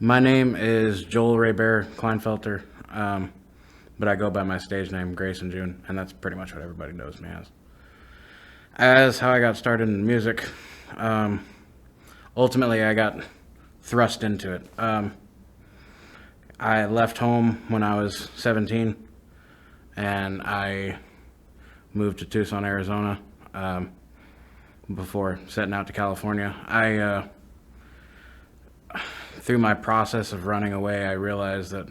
My name is Joel Ray Bear Kleinfelter, but I go by my stage name, Greyson June, and that's pretty much what everybody knows me as. As how I got started in music, ultimately I got thrust into it. I left home when I was 17, and I moved to Tucson, Arizona, before setting out to California. Through my process of running away, I realized that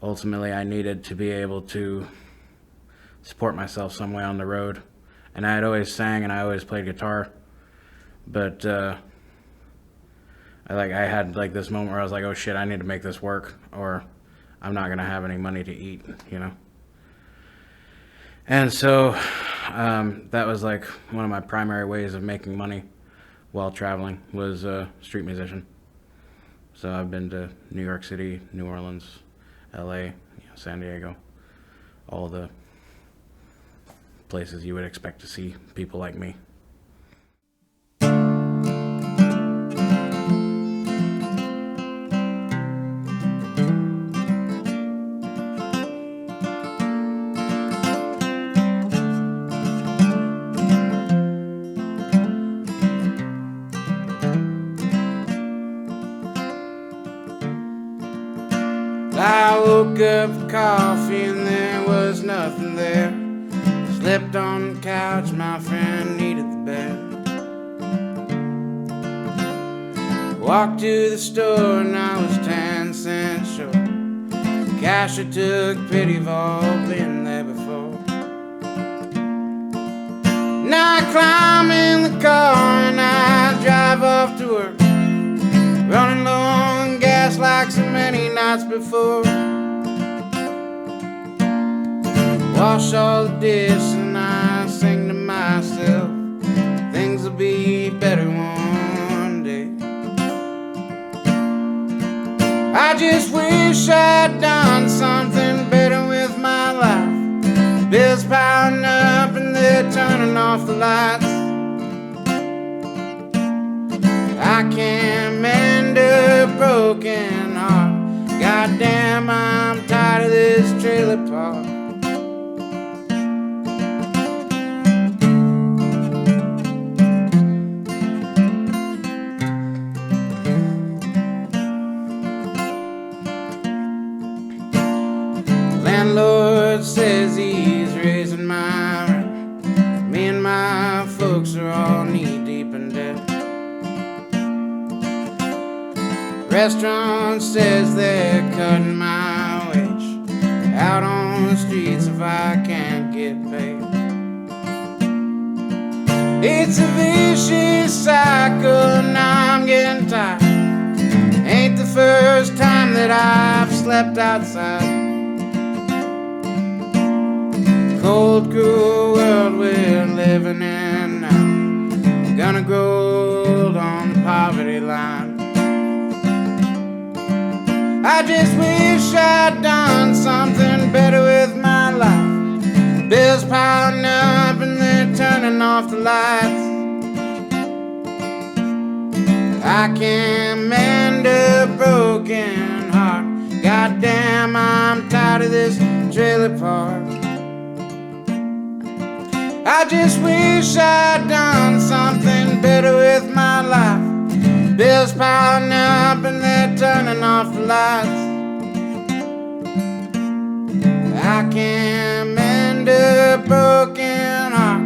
ultimately I needed to be able to support myself some way on the road. And I had always sang and I always played guitar, but I had this moment where I was like, oh shit, I need to make this work, or I'm not gonna have any money to eat, you know. And so that was like one of my primary ways of making money while traveling was street musician. So I've been to New York City, New Orleans, LA, San Diego, all the places you would expect to see people like me. I woke up for coffee and there was nothing there. Slept on the couch, my friend needed the bed. Walked to the store and I was 10 cents short. The cashier took pity, of all been there before. Now I climb in the car and I drive off to work, running low on gas like so many nights before. Wash all the dishes and I sing to myself, things will be better one day. I just wish I'd done something better with my life. Bills piling up and they're turning off the lights. I can't mend a broken heart. Goddamn, I'm tired of this trailer park. Landlord says he's raising my rent. Me and my folks are all knee deep in debt. Restaurant says they're cutting my wage. Out on the streets if I can't get paid. It's a vicious cycle and I'm getting tired. Ain't the first time that I've slept outside. Cold, cruel world we're living in now. Gonna grow old on the poverty line. I just wish I'd done something better with my life. Bills piling up and they're turning off the lights. I can't mend a broken heart. Goddamn, I'm tired of this trailer park. I just wish I'd done something better with my life. Bills piling up and they're turning off the lights. I can't mend a broken heart.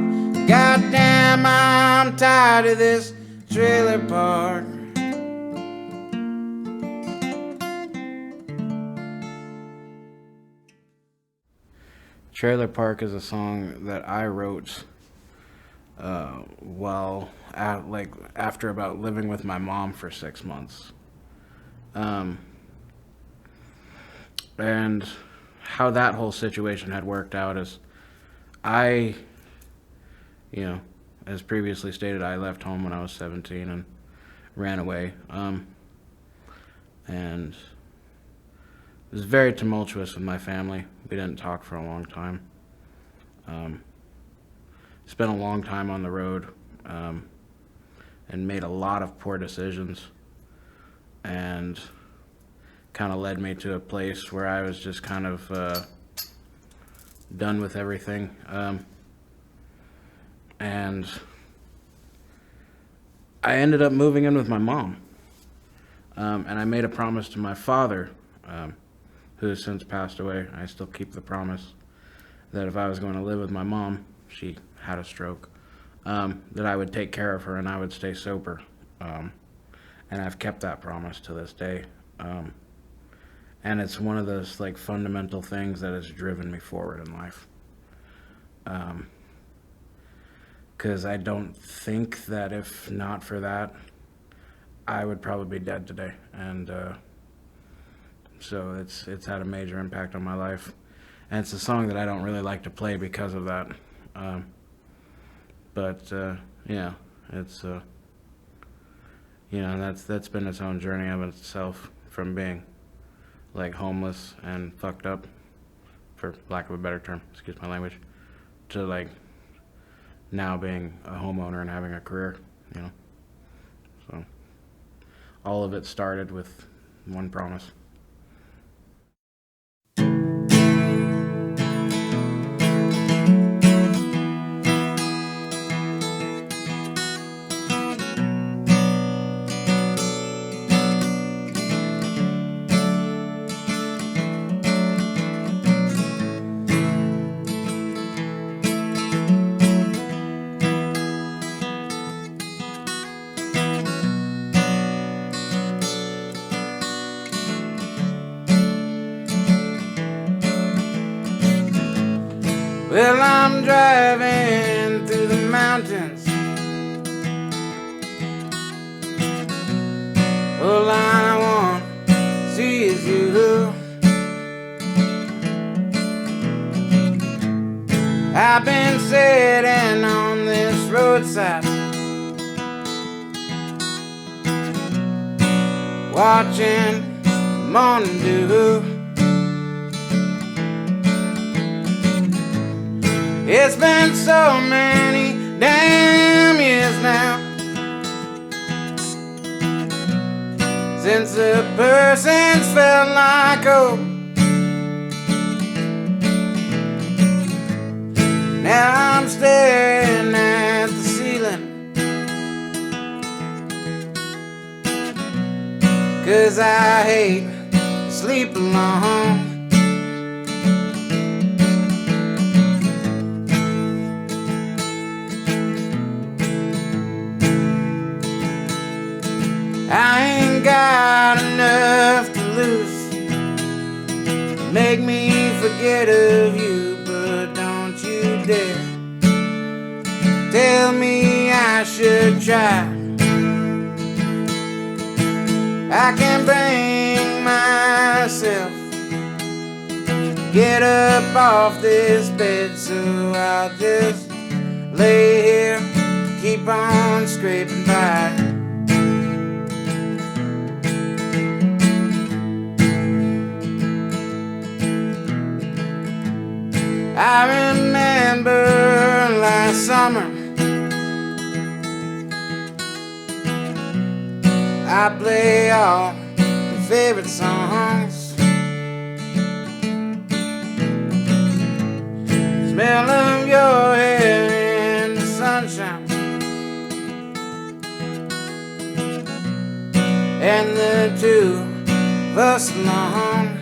Goddamn, I'm tired of this trailer park. Trailer Park is a song that I wrote after about living with my mom for 6 months. And how that whole situation had worked out is I, as previously stated, I left home when I was 17 and ran away. And it was very tumultuous with my family. We didn't talk for a long time. Spent a long time on the road, and made a lot of poor decisions. and kind of led me to a place where I was just kind of done with everything. And I ended up moving in with my mom. And I made a promise to my father, who has since passed away. I still keep the promise that if I was going to live with my mom, she had a stroke, that I would take care of her and I would stay sober. And I've kept that promise to this day. And it's one of those like fundamental things that has driven me forward in life. 'Cause I don't think that if not for that, I would probably be dead today. And so it's had a major impact on my life. And it's a song that I don't really like to play because of that. But yeah, it's that's been its own journey of itself, from being like homeless and fucked up, for lack of a better term, excuse my language, to like now being a homeowner and having a career, So all of it started with one promise. Well, I'm driving through the mountains. All I want to see is you. I've been sitting on this roadside, watching the morning dew. It's been so many damn years now since a person's felt like home. Now I'm staring at the ceiling, 'cause I hate to sleep alone. I ain't got enough to lose to make me forget of you, but don't you dare tell me I should try. I can't bring myself to get up off this bed, so I'll just lay here, keep on scraping by. I remember last summer, I play all your favorite songs. Smell of your hair in the sunshine, and the two of us alone.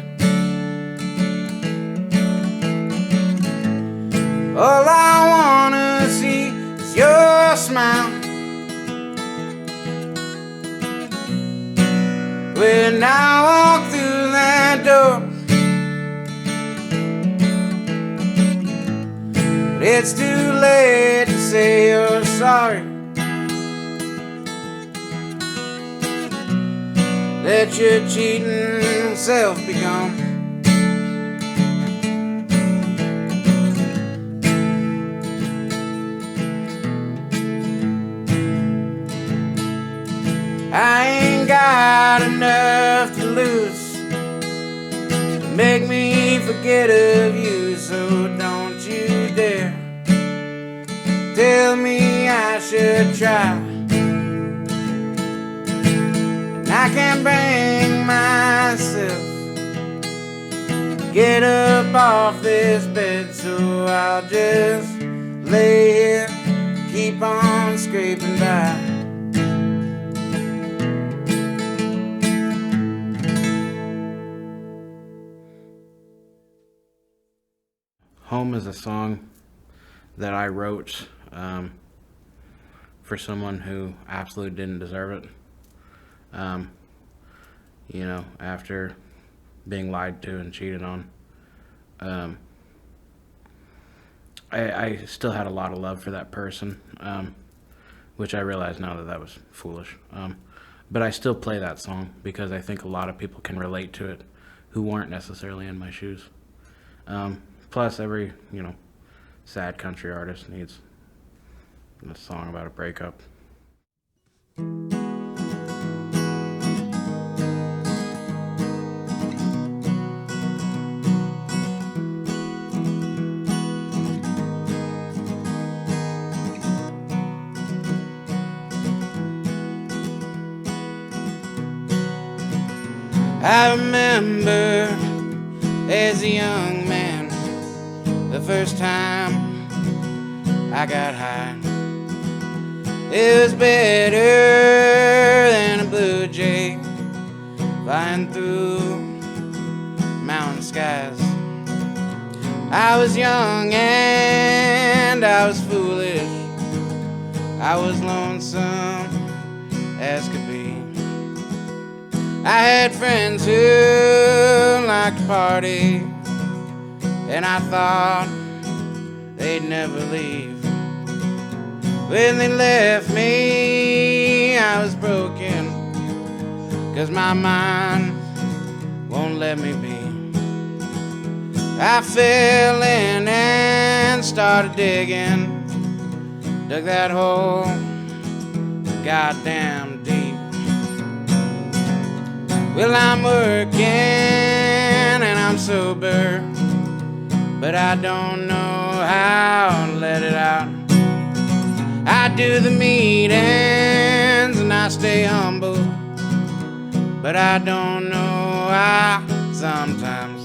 All I wanna see is your smile when I walk through that door. But it's too late to say you're sorry. Let your cheating self be gone. I ain't got enough to lose to make me forget of you, so don't you dare tell me I should try. And I can't bring get up off this bed, so I'll just lay here, keep on scraping by. Home is a song that I wrote for someone who absolutely didn't deserve it. You know, after being lied to and cheated on. I still had a lot of love for that person, which I realize now that was foolish. But I still play that song because I think a lot of people can relate to it who weren't necessarily in my shoes. Plus, every, sad country artist needs a song about a breakup. I remember as a young man, the first time I got high. It was better than a blue jay flying through mountain skies. I was young and I was foolish. I was lonesome as could be. I had friends who liked to party, and I thought they'd never leave. When they left me, I was broken, 'cause my mind won't let me be. I fell in and started digging, dug that hole goddamn deep. Well, I'm working and I'm sober, but I don't know how to let it out. I do the meetings and I stay humble, but I don't know how sometimes.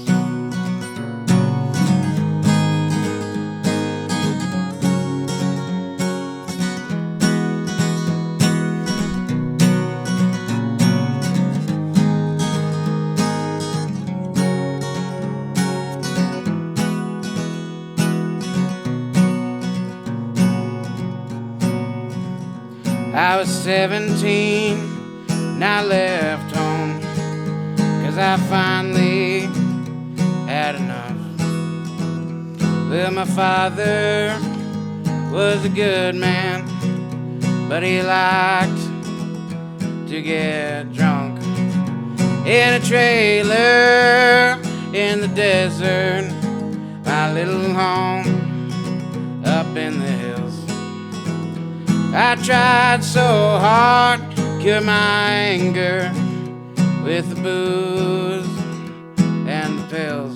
I was 17 and I left home, 'cause I finally had enough. Well, my father was a good man, but he liked to get drunk in a trailer in the desert, my little home up in the hills. I tried so hard to cure my anger with the booze and the pills.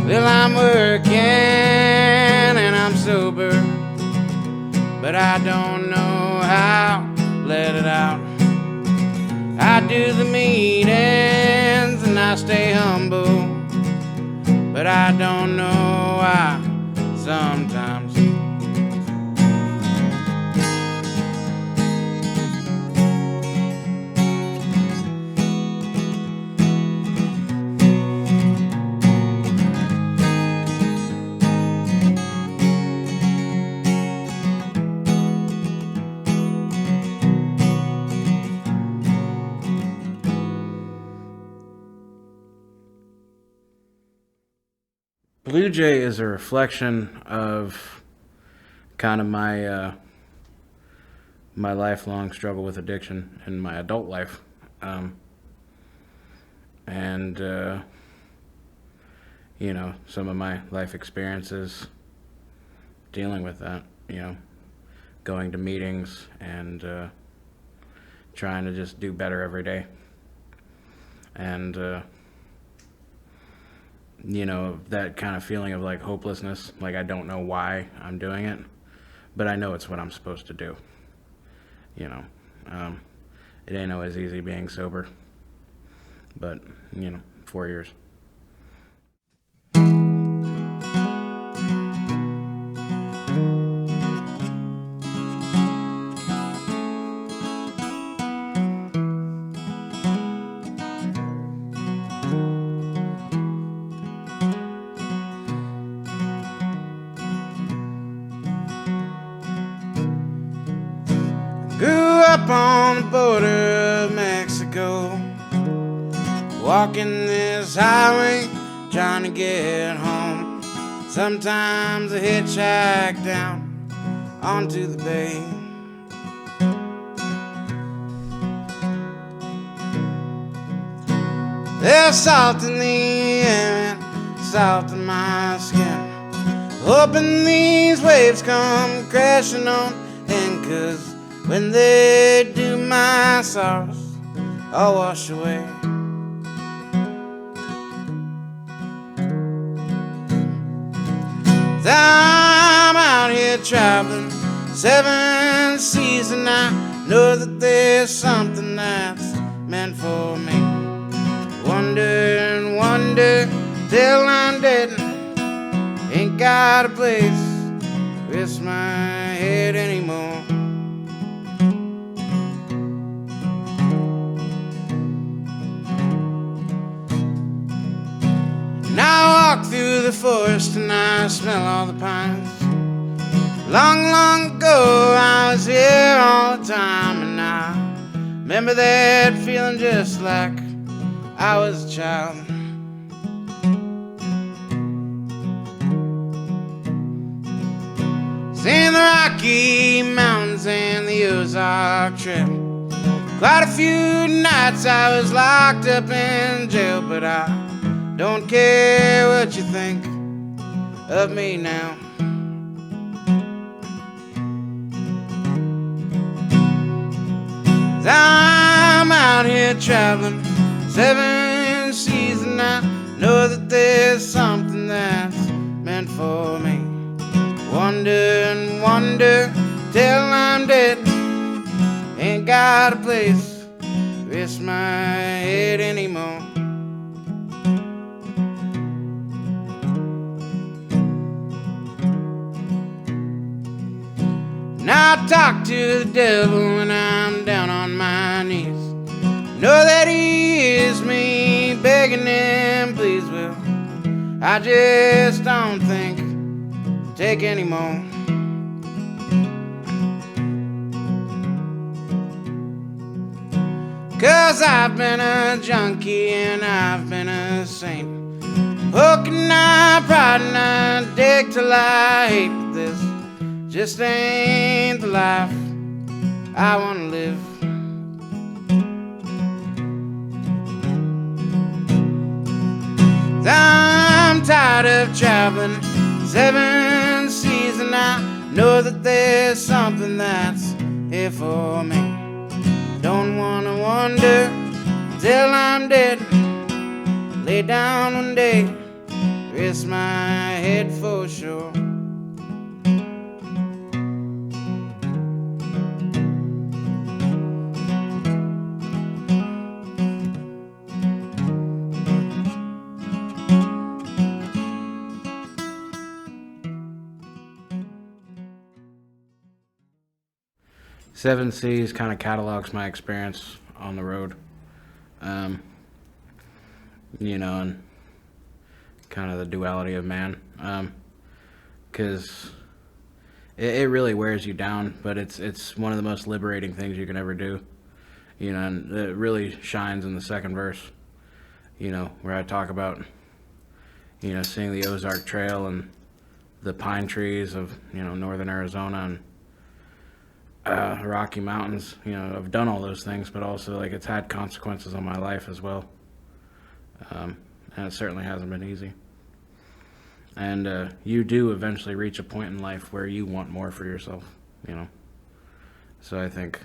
Well, I'm working and I'm sober, but I don't know how to let it out. I do the meetings and I stay humble, but I don't know why sometimes. Blue Jay is a reflection of kind of my my lifelong struggle with addiction in my adult life, and some of my life experiences dealing with that. Going to meetings and trying to just do better every day, and that kind of feeling of like hopelessness, like I don't know why I'm doing it, but I know it's what I'm supposed to do. It ain't always easy being sober, but 4 years. Grew up on the border of Mexico, walking this highway, trying to get home. Sometimes I hitchhike down onto the bay. There's salt in the air and salt in my skin, hoping these waves come crashing on in, 'cause when they do, my sorrows all wash away. I'm out here traveling 7 seas, and I know that there's something that's meant for me. Wonder and wonder till I'm dead, ain't got a place to rest my head anymore. I walk through the forest and I smell all the pines. Long, long ago I was here all the time, and I remember that feeling just like I was a child. Seeing the Rocky Mountains and the Ozark Trail. Quite a few nights I was locked up in jail, but I don't care what you think of me now. I'm out here traveling 7 seas, and I know that there's something that's meant for me. Wonder and wonder till I'm dead, ain't got a place to rest my head anymore. And I talk to the devil when I'm down on my knees, know that he hears me begging him, please. Well, I just don't think I'll take any more. Cause I've been a junkie and I've been a saint, poking my pride and I dig till I hate, but this just ain't the life I wanna live. I'm tired of traveling 7 seas, and I know that there's something that's here for me. Don't wanna wonder till I'm dead, lay down one day, rest my head for sure. Seven Seas kind of catalogs my experience on the road, and kind of the duality of man, because it really wears you down, but it's one of the most liberating things you can ever do, and it really shines in the second verse, where I talk about, seeing the Ozark Trail and the pine trees of, northern Arizona and Rocky Mountains. I've done all those things, but also it's had consequences on my life as well, and it certainly hasn't been easy. And you do eventually reach a point in life where you want more for yourself, so I think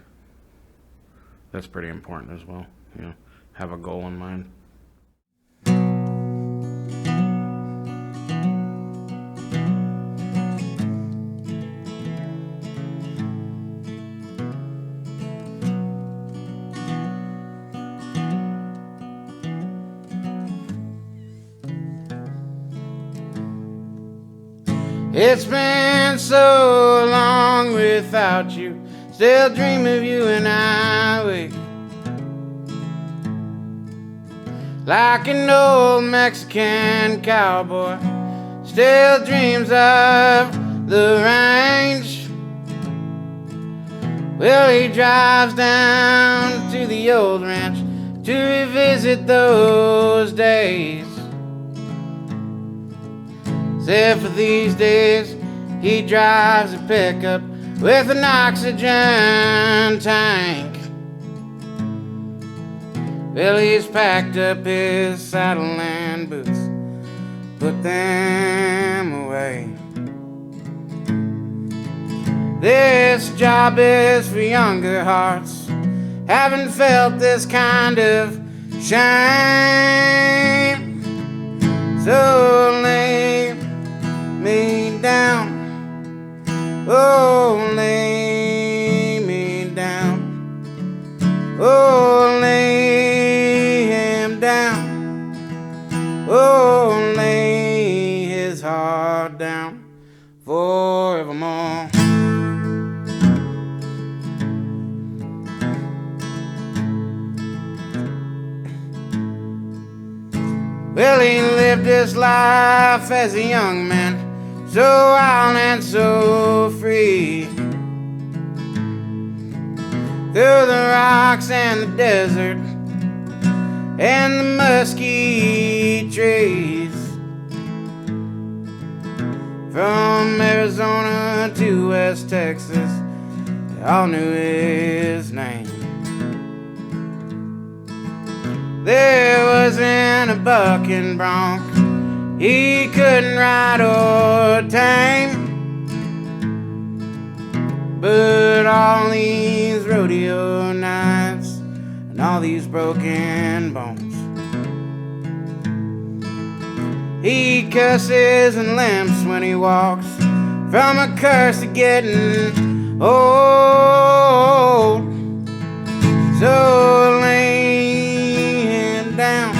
that's pretty important as well, have a goal in mind. It's been so long without you. Still dream of you and I wake like an old Mexican cowboy. Still dreams of the range. Well, he drives down to the old ranch to revisit those days. Except for these days, he drives a pickup with an oxygen tank. Well, he's packed up his saddle and boots, put them away. This job is for younger hearts, haven't felt this kind of shame. So lay me down, oh lay me down, oh lay him down, oh lay his heart down forevermore. Well, he lived his life as a young man, so wild and so free. Through the rocks and the desert and the mesquite trees. From Arizona to West Texas, they all knew his name. There wasn't a bucking bronc he couldn't ride or tame. But all these rodeo nights and all these broken bones, he curses and limps when he walks from a curse of getting old. So lay him down,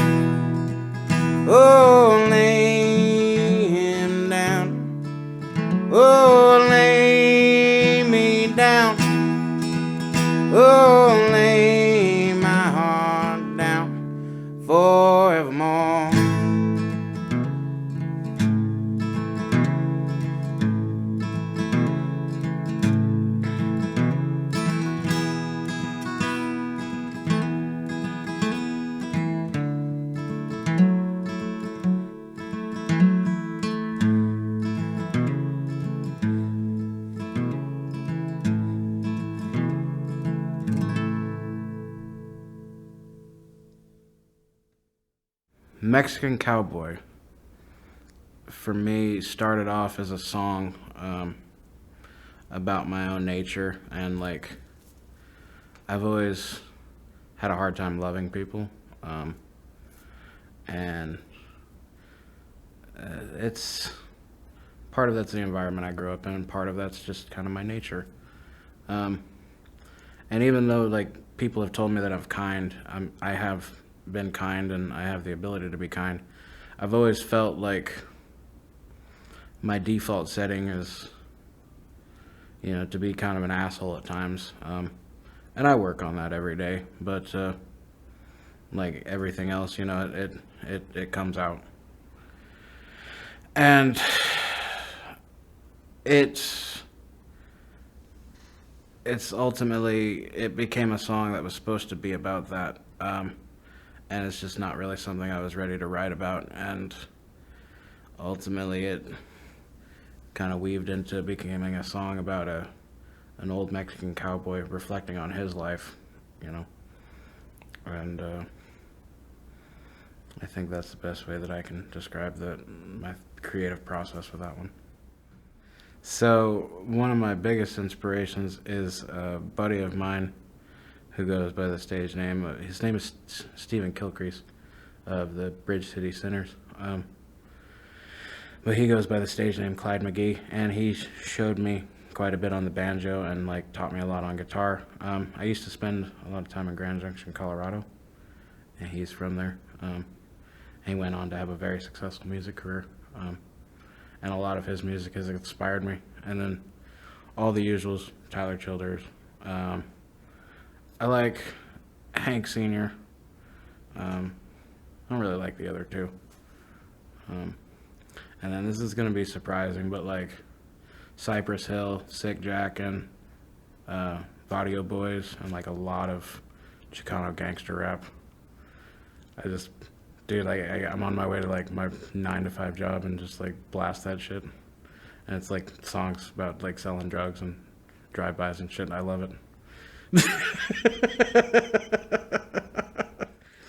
oh lay him down, oh lay me down, oh lay my heart down forevermore. Mexican Cowboy, for me, started off as a song about my own nature, and like I've always had a hard time loving people, and it's part of that's the environment I grew up in, and part of that's just kind of my nature. And even though like people have told me that I'm kind, I have been kind and I have the ability to be kind, I've always felt like my default setting is, you know, to be kind of an asshole at times. And I work on that every day, but like everything else, you know, it comes out. And it's ultimately, it became a song that was supposed to be about that. And it's just not really something I was ready to write about. And ultimately it kind of weaved into becoming a song about an old Mexican cowboy reflecting on his life, you know. And I think that's the best way that I can describe my creative process for that one. So one of my biggest inspirations is a buddy of mine who goes by the stage name, his name is Stephen Kilcrease of the Bridge City Sinners. But he goes by the stage name Clyde McGee, and he showed me quite a bit on the banjo and like taught me a lot on guitar. I used to spend a lot of time in Grand Junction, Colorado, and he's from there. He went on to have a very successful music career. and a lot of his music has inspired me. And then all the usuals, Tyler Childers. Um, I like Hank Sr. I don't really like the other two. Um, and then this is gonna be surprising, but like Cypress Hill, Sick Jack, and Audio Boys, and like a lot of Chicano gangster rap. I just, dude, like I'm on my way to like my 9 to 5 job and just like blast that shit. And it's like songs about like selling drugs and drive-bys and shit. And I love it.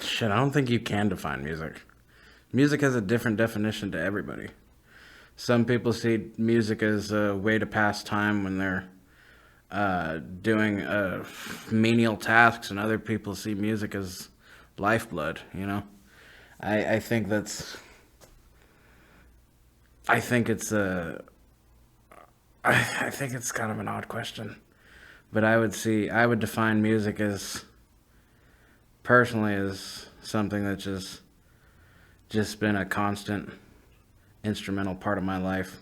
Shit, I don't think you can define music. Music has a different definition to everybody. Some people see music as a way to pass time when they're doing menial tasks, and other people see music as lifeblood. You know, I think that's. I think it's a. I think it's kind of an odd question, but I would define music as personally as something that's just been a constant instrumental part of my life.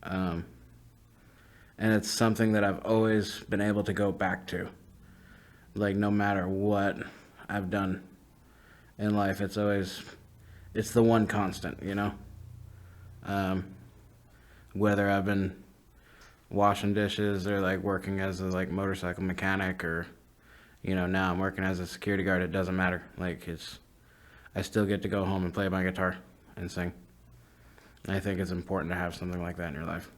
And it's something that I've always been able to go back to. Like, no matter what I've done in life, it's the one constant, you know? Whether I've been washing dishes or like working as a like motorcycle mechanic, or, you know, now I'm working as a security guard, it doesn't matter. Like, I still get to go home and play my guitar and sing. And I think it's important to have something like that in your life.